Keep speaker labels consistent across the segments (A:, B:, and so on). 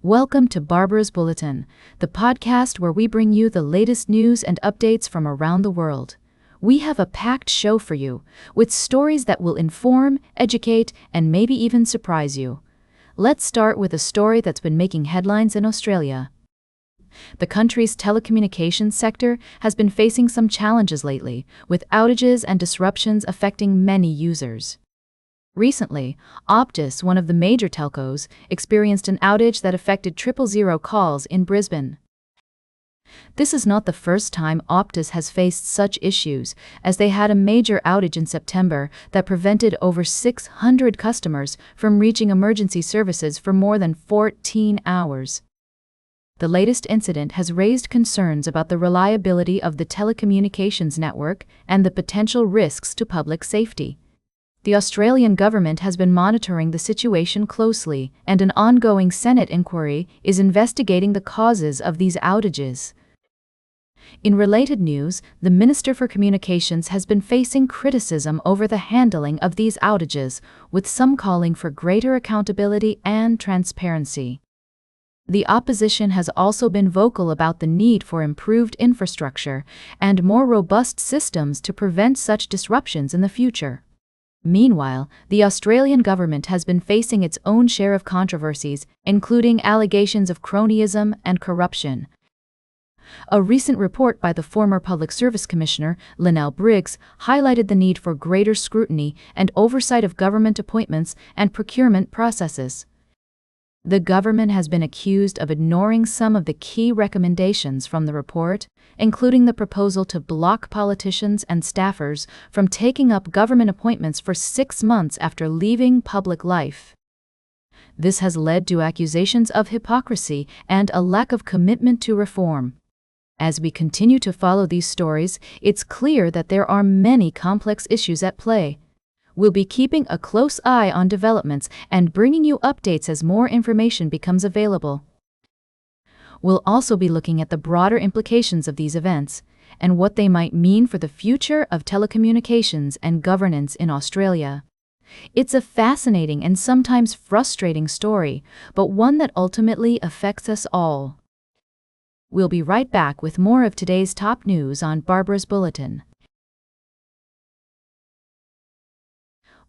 A: Welcome to Barbara's Bulletin, the podcast where we bring you the latest news and updates from around the world. We have a packed show for you, with stories that will inform, educate, and maybe even surprise you. Let's start with a story that's been making headlines in Australia. The country's telecommunications sector has been facing some challenges lately, with outages and disruptions affecting many users. Recently, Optus, one of the major telcos, experienced an outage that affected 000 calls in Brisbane. This is not the first time Optus has faced such issues, as they had a major outage in September that prevented over 600 customers from reaching emergency services for more than 14 hours. The latest incident has raised concerns about the reliability of the telecommunications network and the potential risks to public safety. The Australian government has been monitoring the situation closely, and an ongoing Senate inquiry is investigating the causes of these outages. In related news, the Minister for Communications has been facing criticism over the handling of these outages, with some calling for greater accountability and transparency. The opposition has also been vocal about the need for improved infrastructure and more robust systems to prevent such disruptions in the future. Meanwhile, the Australian government has been facing its own share of controversies, including allegations of cronyism and corruption. A recent report by the former Public Service Commissioner, Linnell Briggs, highlighted the need for greater scrutiny and oversight of government appointments and procurement processes. The government has been accused of ignoring some of the key recommendations from the report, including the proposal to block politicians and staffers from taking up government appointments for 6 months after leaving public life. This has led to accusations of hypocrisy and a lack of commitment to reform. As we continue to follow these stories, it's clear that there are many complex issues at play. We'll be keeping a close eye on developments and bringing you updates as more information becomes available. We'll also be looking at the broader implications of these events and what they might mean for the future of telecommunications and governance in Australia. It's a fascinating and sometimes frustrating story, but one that ultimately affects us all. We'll be right back with more of today's top news on Barbara's Bulletin.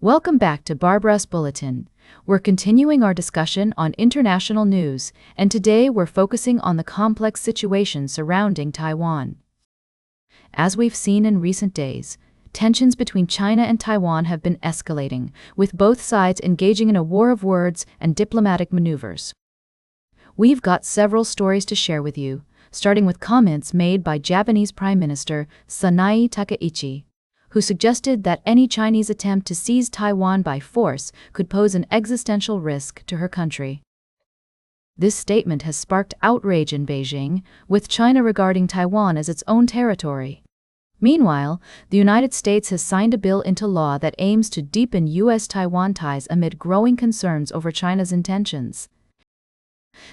A: Welcome back to Barbara's Bulletin. We're continuing our discussion on international news, and today we're focusing on the complex situation surrounding Taiwan. As we've seen in recent days, tensions between China and Taiwan have been escalating, with both sides engaging in a war of words and diplomatic maneuvers. We've got several stories to share with you, starting with comments made by Japanese Prime Minister Sanae Takaichi, who suggested that any Chinese attempt to seize Taiwan by force could pose an existential risk to her country. This statement has sparked outrage in Beijing, with China regarding Taiwan as its own territory. Meanwhile, the United States has signed a bill into law that aims to deepen US-Taiwan ties amid growing concerns over China's intentions.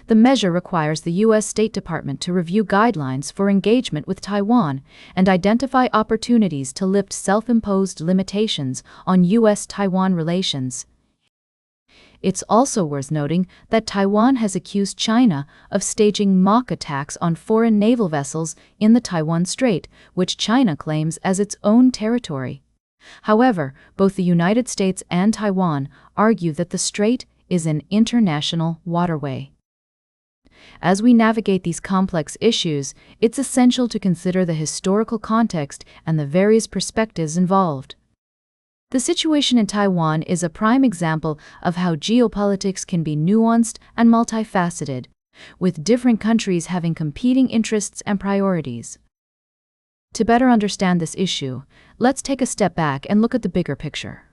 A: The measure requires the U.S. State Department to review guidelines for engagement with Taiwan and identify opportunities to lift self-imposed limitations on U.S.-Taiwan relations. It's also worth noting that Taiwan has accused China of staging mock attacks on foreign naval vessels in the Taiwan Strait, which China claims as its own territory. However, both the United States and Taiwan argue that the strait is an international waterway. As we navigate these complex issues, it's essential to consider the historical context and the various perspectives involved. The situation in Taiwan is a prime example of how geopolitics can be nuanced and multifaceted, with different countries having competing interests and priorities. To better understand this issue, let's take a step back and look at the bigger picture.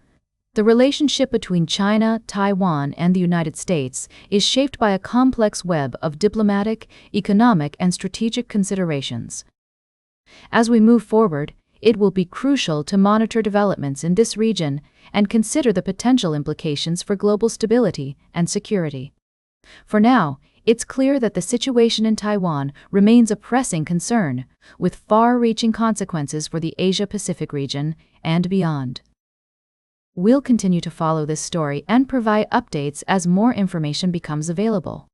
A: The relationship between China, Taiwan, and the United States is shaped by a complex web of diplomatic, economic, and strategic considerations. As we move forward, it will be crucial to monitor developments in this region and consider the potential implications for global stability and security. For now, it's clear that the situation in Taiwan remains a pressing concern, with far-reaching consequences for the Asia-Pacific region and beyond. We'll continue to follow this story and provide updates as more information becomes available.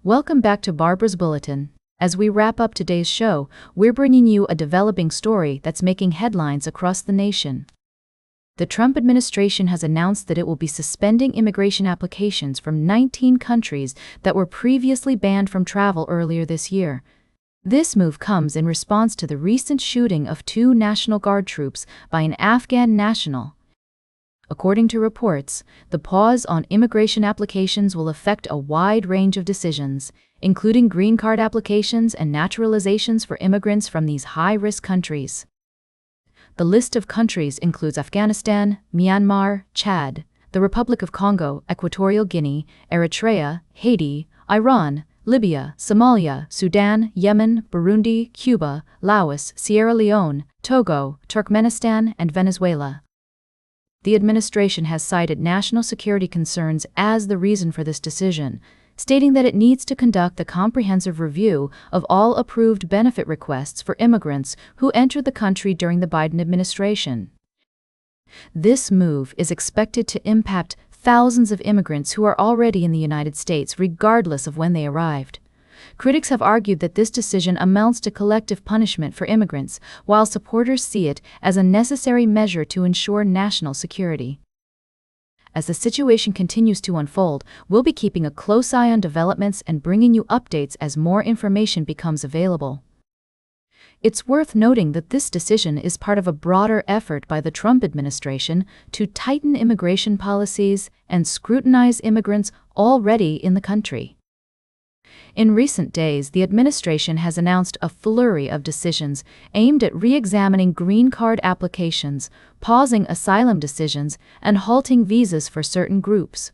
A: Welcome back to Barbara's Bulletin. As we wrap up today's show, we're bringing you a developing story that's making headlines across the nation. The Trump administration has announced that it will be suspending immigration applications from 19 countries that were previously banned from travel earlier this year. This move comes in response to the recent shooting of 2 National Guard troops by an Afghan national. According to reports, the pause on immigration applications will affect a wide range of decisions, including green card applications and naturalizations for immigrants from these high-risk countries. The list of countries includes Afghanistan, Myanmar, Chad, the Republic of Congo, Equatorial Guinea, Eritrea, Haiti, Iran, Libya, Somalia, Sudan, Yemen, Burundi, Cuba, Laos, Sierra Leone, Togo, Turkmenistan, and Venezuela. The administration has cited national security concerns as the reason for this decision, stating that it needs to conduct a comprehensive review of all approved benefit requests for immigrants who entered the country during the Biden administration. This move is expected to impact thousands of immigrants who are already in the United States regardless of when they arrived. Critics have argued that this decision amounts to collective punishment for immigrants, while supporters see it as a necessary measure to ensure national security. As the situation continues to unfold, we'll be keeping a close eye on developments and bringing you updates as more information becomes available. It's worth noting that this decision is part of a broader effort by the Trump administration to tighten immigration policies and scrutinize immigrants already in the country. In recent days, the administration has announced a flurry of decisions aimed at re-examining green card applications, pausing asylum decisions, and halting visas for certain groups.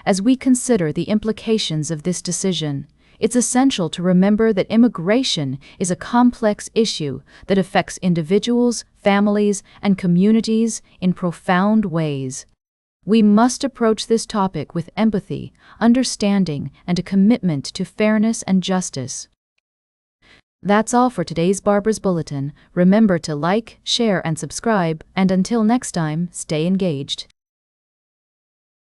A: As we consider the implications of this decision, it's essential to remember that immigration is a complex issue that affects individuals, families, and communities in profound ways. We must approach this topic with empathy, understanding, and a commitment to fairness and justice. That's all for today's Barbara's Bulletin. Remember to like, share, and subscribe, and until next time, stay engaged.